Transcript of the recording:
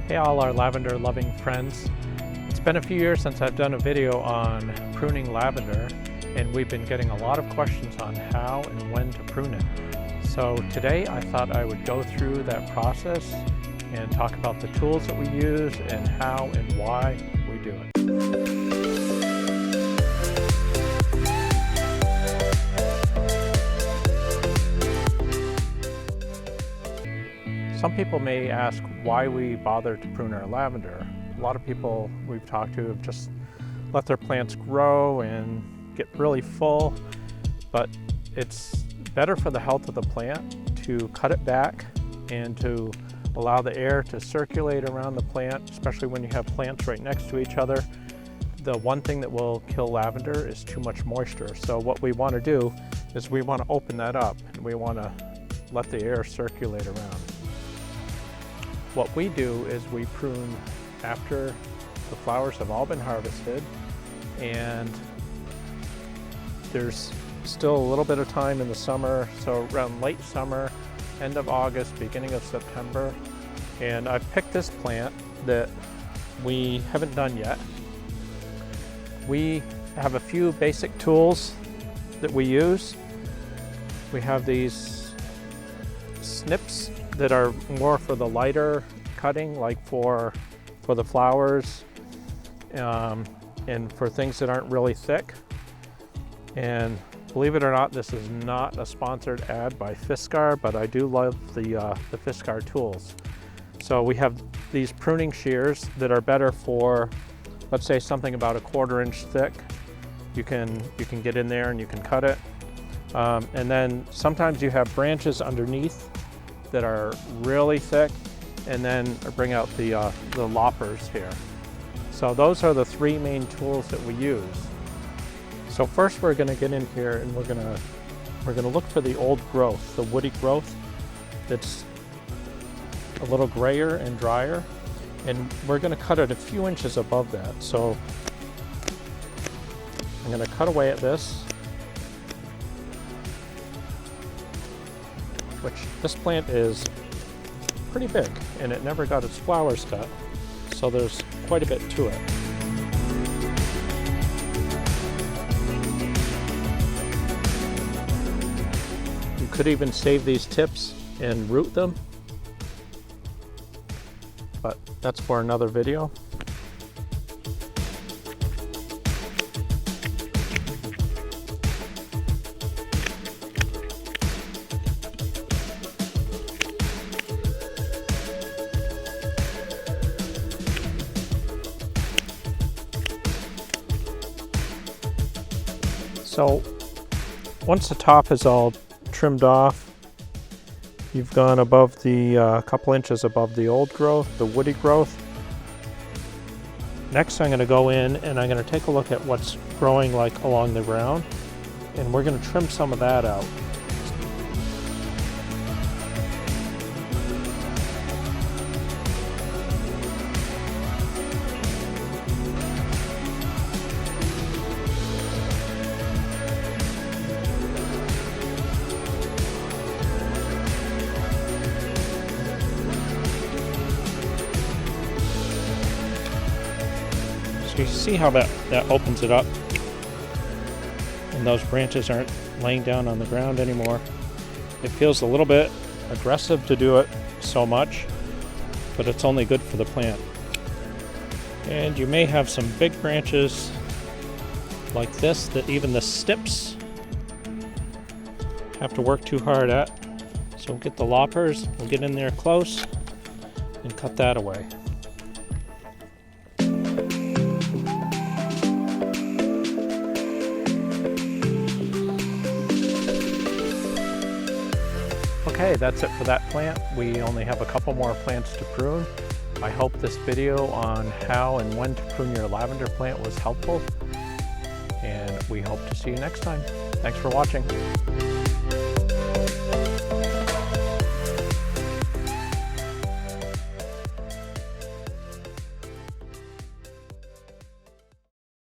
Hey all our lavender loving friends. It's been a few years since I've done a video on pruning lavender, and we've been getting a lot of questions on how and when to prune it. So today I thought I would go through that process and talk about the tools that we use and how and why we do it. Some people may ask why we bother to prune our lavender. A lot of people we've talked to have just let their plants grow and get really full, but it's better for the health of the plant to cut it back and to allow the air to circulate around the plant, especially when you have plants right next to each other. The one thing that will kill lavender is too much moisture. So what we want to do is we want to open that up and we want to let the air circulate around. What we do is we prune after the flowers have all been harvested, and there's still a little bit of time in the summer, so around late summer, end of August, beginning of September. And I've picked this plant that we haven't done yet. We have a few basic tools that we use. We have these snips that are more for the lighter cutting, like for the flowers and for things that aren't really thick. And believe it or not, this is not a sponsored ad by Fiskar, but I do love the Fiskar tools. So we have these pruning shears that are better for, let's say, something about 1/4 inch thick. You can get in there and you can cut it. And then sometimes you have branches underneath that are really thick, and then bring out the loppers here. So those are the three main tools that we use. So first we're going to get in here and we're going to look for the old growth, the woody growth that's a little grayer and drier, and we're going to cut it a few inches above that. So I'm going to cut away at this, which this plant is pretty big and it never got its flowers cut, so there's quite a bit to it. You could even save these tips and root them, but that's for another video. So once the top is all trimmed off, you've gone above the couple inches above the old growth, the woody growth. Next I'm going to go in and I'm going to take a look at what's growing like along the ground, and we're going to trim some of that out. So you see how that opens it up, and those branches aren't laying down on the ground anymore. It feels a little bit aggressive to do it so much, but it's only good for the plant. And you may have some big branches like this that even the snips have to work too hard at. So we'll get the loppers, we'll get in there close and cut that away. Okay, that's it for that plant. We only have a couple more plants to prune. I hope this video on how and when to prune your lavender plant was helpful, and we hope to see you next time. Thanks for watching.